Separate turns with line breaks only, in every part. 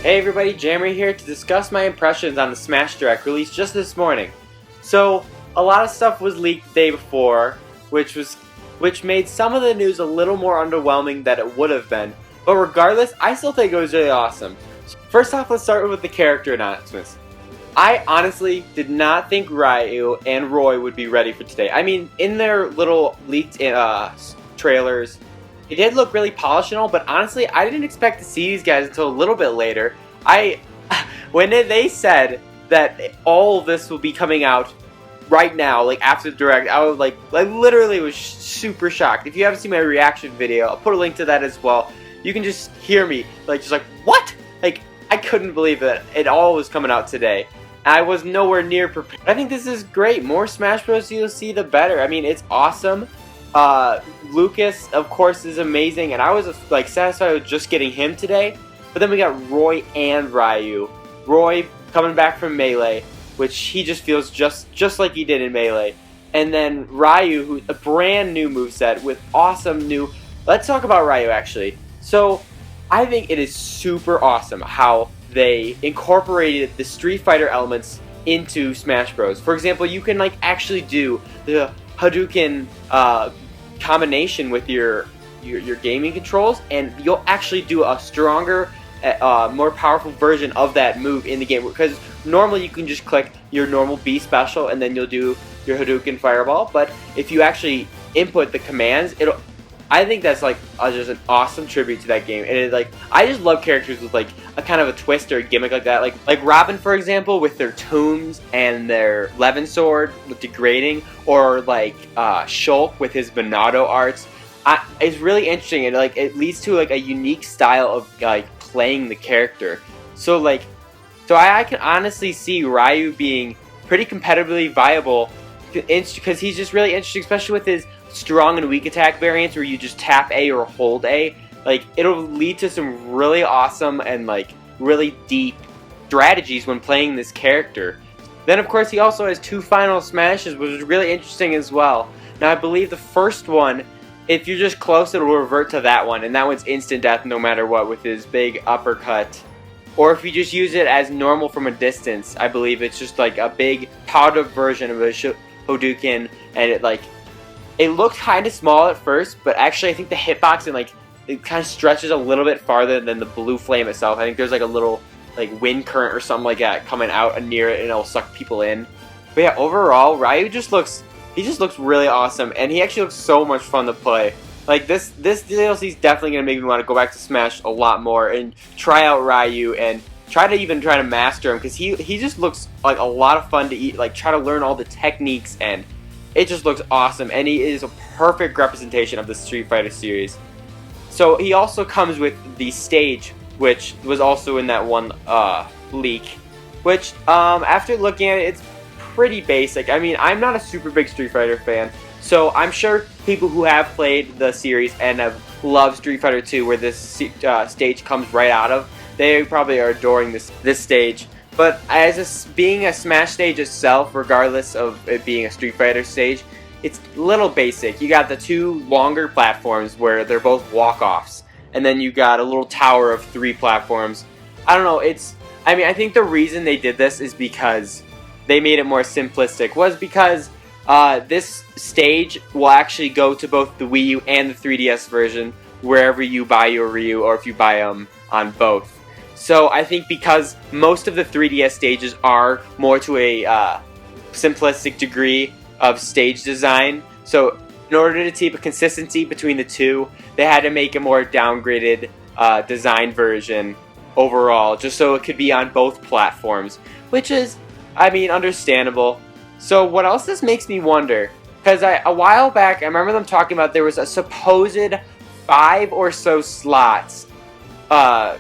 Hey everybody, Jammer here to discuss my impressions on the Smash Direct released just this morning. So, a lot of stuff was leaked the day before, which made some of the news a little more underwhelming than it would have been. But regardless, I still think it was really awesome. First off, let's start with the character announcements. I honestly did not think Ryu and Roy would be ready for today. I mean, in their little leaked trailers, it did look really polished and all, but honestly, I didn't expect to see these guys until a little bit later. When they said that all of this will be coming out right now, like after the Direct, I was like literally was super shocked. If you haven't seen my reaction video, I'll put a link to that as well. You can just hear me, just like, what? Like, I couldn't believe that it all was coming out today. I was nowhere near prepared. I think this is great. More Smash Bros. You'll see, the better. I mean, it's awesome. Lucas, of course, is amazing, and I was satisfied with just getting him today. But then we got Roy and Ryu. Roy coming back from Melee, which he just feels just like he did in Melee. And then Ryu, who a brand new moveset with awesome new... Let's talk about Ryu, actually. So, I think it is super awesome how they incorporated the Street Fighter elements into Smash Bros. For example, you can actually do the Hadouken combination with your gaming controls, and you'll actually do a stronger, more powerful version of that move in the game. Because normally you can just click your normal B special and then you'll do your Hadouken Fireball. But if you actually input the commands, I think that's just an awesome tribute to that game. And I just love characters with a kind of a twist or a gimmick like that. Like Robin, for example, with their tombs and their Levin sword with degrading, or Shulk with his Monado arts. It's really interesting, and it leads to a unique style of playing the character. So I can honestly see Ryu being pretty competitively viable, because he's just really interesting, especially with his strong and weak attack variants where you just tap A or hold A. It'll lead to some really awesome and really deep strategies when playing this character. Then of course he also has two final smashes, which is really interesting as well. Now I believe the first one, if you're just close, it'll revert to that one, and that one's instant death no matter what with his big uppercut. Or if you just use it as normal from a distance, I believe it's just a big powder version of a Hadouken, and it looked kind of small at first, but actually I think the hitbox and it kind of stretches a little bit farther than the blue flame itself. I think there's a little wind current or something like that coming out near it, and it'll suck people in. But yeah, overall, Ryu just looks really awesome, and he actually looks so much fun to play. This DLC is definitely gonna make me want to go back to Smash a lot more and try out Ryu and try to master him, because he just looks like a lot of fun to eat. Try to learn all the techniques, and it just looks awesome, and he is a perfect representation of the Street Fighter series. So he also comes with the stage, which was also in that one leak, which after looking at it, it's pretty basic. I mean, I'm not a super big Street Fighter fan, so I'm sure people who have played the series and have loved Street Fighter 2, where this stage comes right out of, they probably are adoring this stage. But as being a Smash stage itself, regardless of it being a Street Fighter stage, it's a little basic. You got the two longer platforms where they're both walk-offs, and then you got a little tower of 3 platforms. I don't know, I think the reason they did this is because they made it more simplistic, was because this stage will actually go to both the Wii U and the 3DS version wherever you buy your Ryu, or if you buy them on both. So I think because most of the 3DS stages are more to a simplistic degree of stage design, so in order to keep a consistency between the two, they had to make a more downgraded design version overall, just so it could be on both platforms, which is, understandable. So what else this makes me wonder, because a while back I remember them talking about there was a supposed 5 or so slots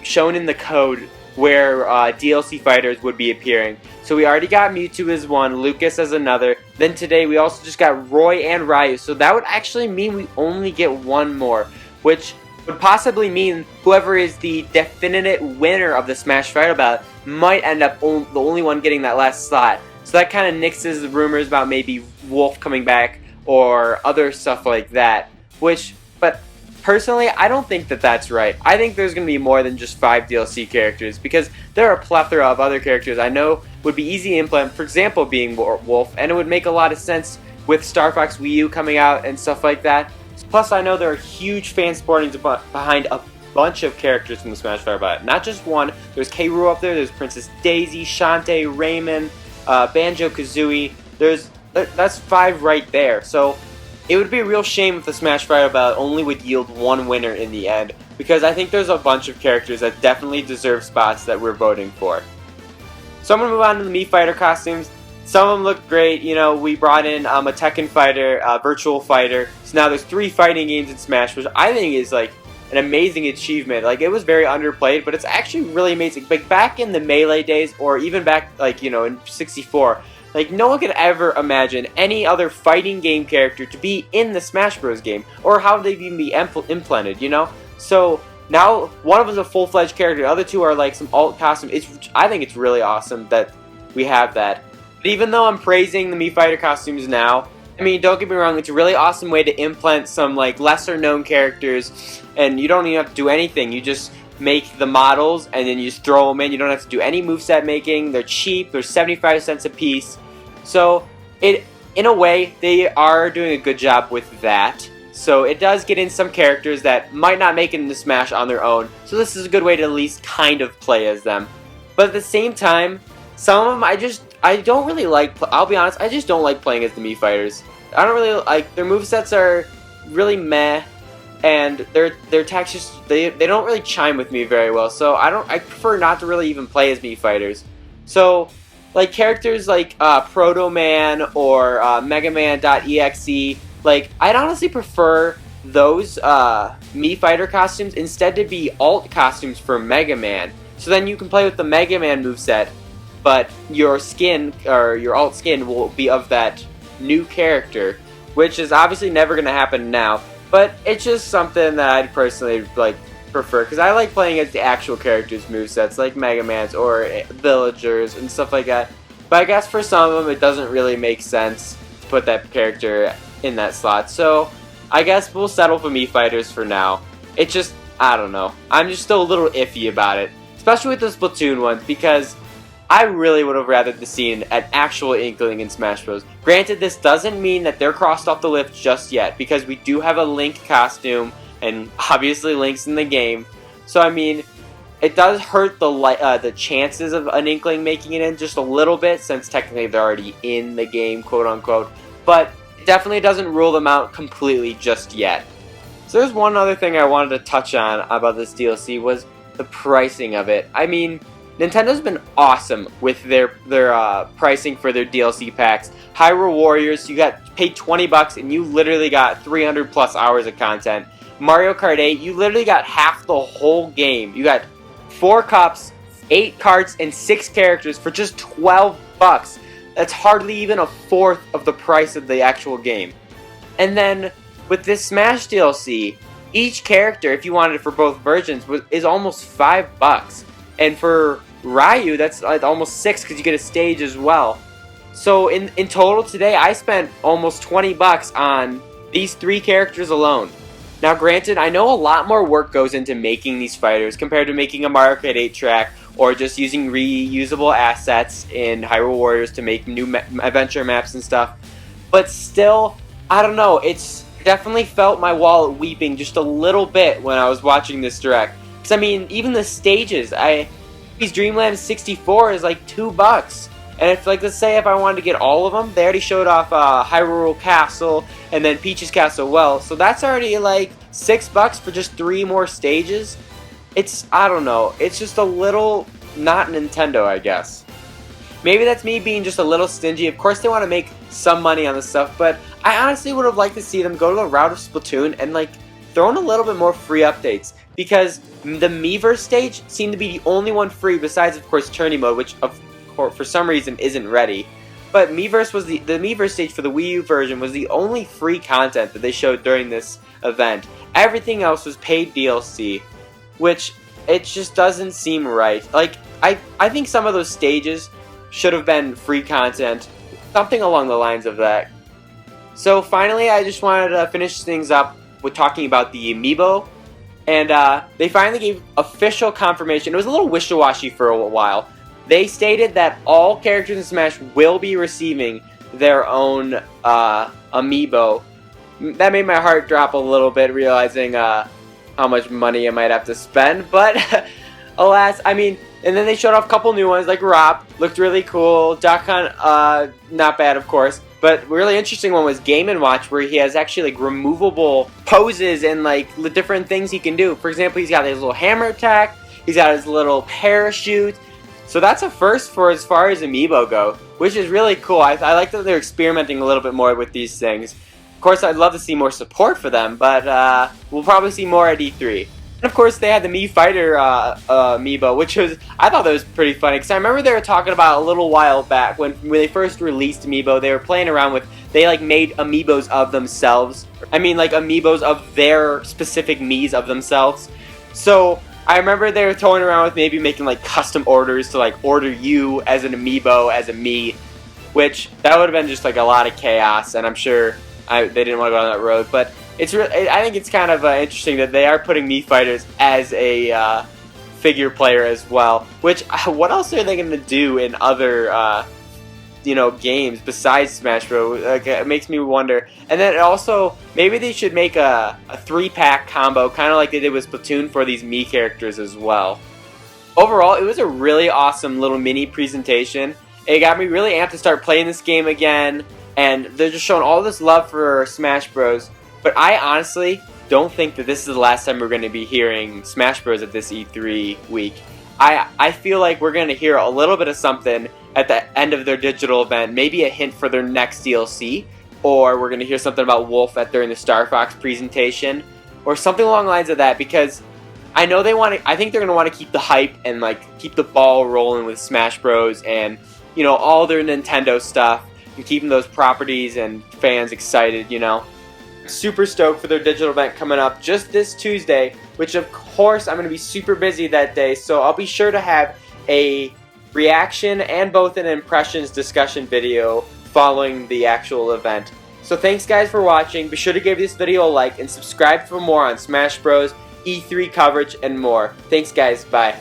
shown in the code where DLC fighters would be appearing. So we already got Mewtwo as one, Lucas as another, then today we also just got Roy and Ryu, so that would actually mean we only get one more, which would possibly mean whoever is the definitive winner of the Smash Fighter Ballot might end up the only one getting that last slot. So that kind of nixes the rumors about maybe Wolf coming back or other stuff like that, but personally, I don't think that that's right. I think there's going to be more than just 5 DLC characters, because there are a plethora of other characters I know would be easy to implement, for example being Wolf, and it would make a lot of sense with Star Fox Wii U coming out and stuff like that. Plus, I know there are huge fan sportings behind a bunch of characters from the Smash Fire Ballot. Not just one. There's K. Rool up there, there's Princess Daisy, Shantae, Rayman, Banjo-Kazooie. That's 5 right there. So it would be a real shame if the Smash Fire Ballot only would yield one winner in the end, because I think there's a bunch of characters that definitely deserve spots that we're voting for. So I'm going to move on to the Mii Fighter costumes. Some of them look great. You know, we brought in a Tekken fighter, Virtual Fighter. So now there's 3 fighting games in Smash, which I think is like an amazing achievement. Like, it was very underplayed, but it's actually really amazing. Like, back in the Melee days, or even back, like, you know, in 64, like, no one could ever imagine any other fighting game character to be in the Smash Bros. Game, or how they'd even be implemented, you know? So now one of them is a full-fledged character, the other 2 are like some alt costume. I think it's really awesome that we have that. But even though I'm praising the Mii Fighter costumes now, I mean, don't get me wrong, it's a really awesome way to implement some like lesser known characters, and you don't even have to do anything. You just make the models and then you just throw them in. You don't have to do any moveset making. They're cheap. They're 75 cents a piece. So in a way, they are doing a good job with that. So it does get in some characters that might not make it into Smash on their own. So this is a good way to at least kind of play as them. But at the same time, some of them I don't really like. I'll be honest, I just don't like playing as the Mii Fighters. I don't really like, their movesets are really meh, and their attacks just, they don't really chime with me very well. So I prefer not to really even play as Mii Fighters. So like characters like Proto Man or Mega Man.exe, like I'd honestly prefer those Mii Fighter costumes instead to be alt costumes for Mega Man. So then you can play with the Mega Man moveset, but your skin, or your alt skin, will be of that new character, which is obviously never going to happen now, but it's just something that I'd personally like prefer, because I like playing as the actual characters' movesets, like Mega Man's or Villagers and stuff like that. But I guess for some of them it doesn't really make sense to put that character in that slot, so I guess we'll settle for Mii Fighters for now. It just, I don't know, I'm just still a little iffy about it, especially with the Splatoon ones, because I really would have rather seen an actual Inkling in Smash Bros. Granted, this doesn't mean that they're crossed off the list just yet, because we do have a Link costume, and obviously Link's in the game. So I mean, it does hurt the chances of an Inkling making it in just a little bit, since technically they're already in the game, quote unquote. But it definitely doesn't rule them out completely just yet. So there's one other thing I wanted to touch on about this DLC, was the pricing of it. I mean, Nintendo's been awesome with their pricing for their DLC packs. Hyrule Warriors, you got paid $20 and you literally got 300 plus hours of content. Mario Kart 8, you literally got half the whole game. You got 4 cups, 8 carts, and 6 characters for just $12. That's hardly even a fourth of the price of the actual game. And then with this Smash DLC, each character, if you wanted it for both versions, is almost $5. And for Ryu, that's like almost 6, because you get a stage as well. So in total today, I spent almost $20 on these 3 characters alone. Now granted, I know a lot more work goes into making these fighters compared to making a Mario Kart 8 track, or just using reusable assets in Hyrule Warriors to make new adventure maps and stuff. But still, I don't know, it's definitely felt my wallet weeping just a little bit when I was watching this direct. Because I mean, even the stages, Dreamland 64 is like $2. And if, like, let's say if I wanted to get all of them, they already showed off Hyrule Castle and then Peach's Castle. Well, so that's already like $6 for just 3 more stages. It's, I don't know, it's just a little not Nintendo, I guess. Maybe that's me being just a little stingy. Of course they want to make some money on this stuff, but I honestly would have liked to see them go to the route of Splatoon and like throw in a little bit more free updates. Because the Miiverse stage seemed to be the only one free, besides of course Tourney Mode, which for some reason isn't ready. But Miiverse was the Miiverse stage for the Wii U version was the only free content that they showed during this event. Everything else was paid DLC, which it just doesn't seem right. Like I think some of those stages should have been free content, something along the lines of that. So finally, I just wanted to finish things up with talking about the Amiibo, and they finally gave official confirmation. It was a little wishy-washy for a while. They stated that all characters in Smash will be receiving their own Amiibo. That made my heart drop a little bit, realizing how much money I might have to spend, but alas, I mean, and then they showed off a couple new ones, like Rop, looked really cool, Dakan, not bad of course, but really interesting one was Game & Watch, where he has actually like removable poses and like the different things he can do. For example, he's got his little hammer attack, he's got his little parachute, so that's a first for as far as Amiibo go, which is really cool. I like that they're experimenting a little bit more with these things. Of course, I'd love to see more support for them, but we'll probably see more at E3. And of course, they had the Mii Fighter Amiibo, which was, I thought that was pretty funny, because I remember they were talking about a little while back, when they first released Amiibo, they were playing around with, they like made Amiibos of themselves. I mean, like Amiibos of their specific Miis of themselves. So, I remember they were toying around with maybe making like custom orders to like order you as an Amiibo, as a Mii, which, that would have been just like a lot of chaos, and I'm sure they didn't want to go down that road, but it's I think it's kind of interesting that they are putting Mii Fighters as a figure player as well. Which, what else are they going to do in other, games besides Smash Bros? Like, it makes me wonder. And then also, maybe they should make a 3-pack combo, kind of like they did with Splatoon for these Mii characters as well. Overall, it was a really awesome little mini presentation. It got me really amped to start playing this game again. And they're just showing all this love for Smash Bros. But I honestly don't think that this is the last time we're going to be hearing Smash Bros. At this E3 week. I feel like we're going to hear a little bit of something at the end of their digital event. Maybe a hint for their next DLC. Or we're going to hear something about Wolf during the Star Fox presentation. Or something along the lines of that. Because I know I think they're going to want to keep the hype and like keep the ball rolling with Smash Bros. And, all their Nintendo stuff. And keeping those properties and fans excited, Super stoked for their digital event coming up just this Tuesday, which of course I'm going to be super busy that day, so I'll be sure to have a reaction and both an impressions discussion video following the actual event. So thanks guys for watching, be sure to give this video a like and subscribe for more on Smash Bros, E3 coverage, and more. Thanks guys, bye.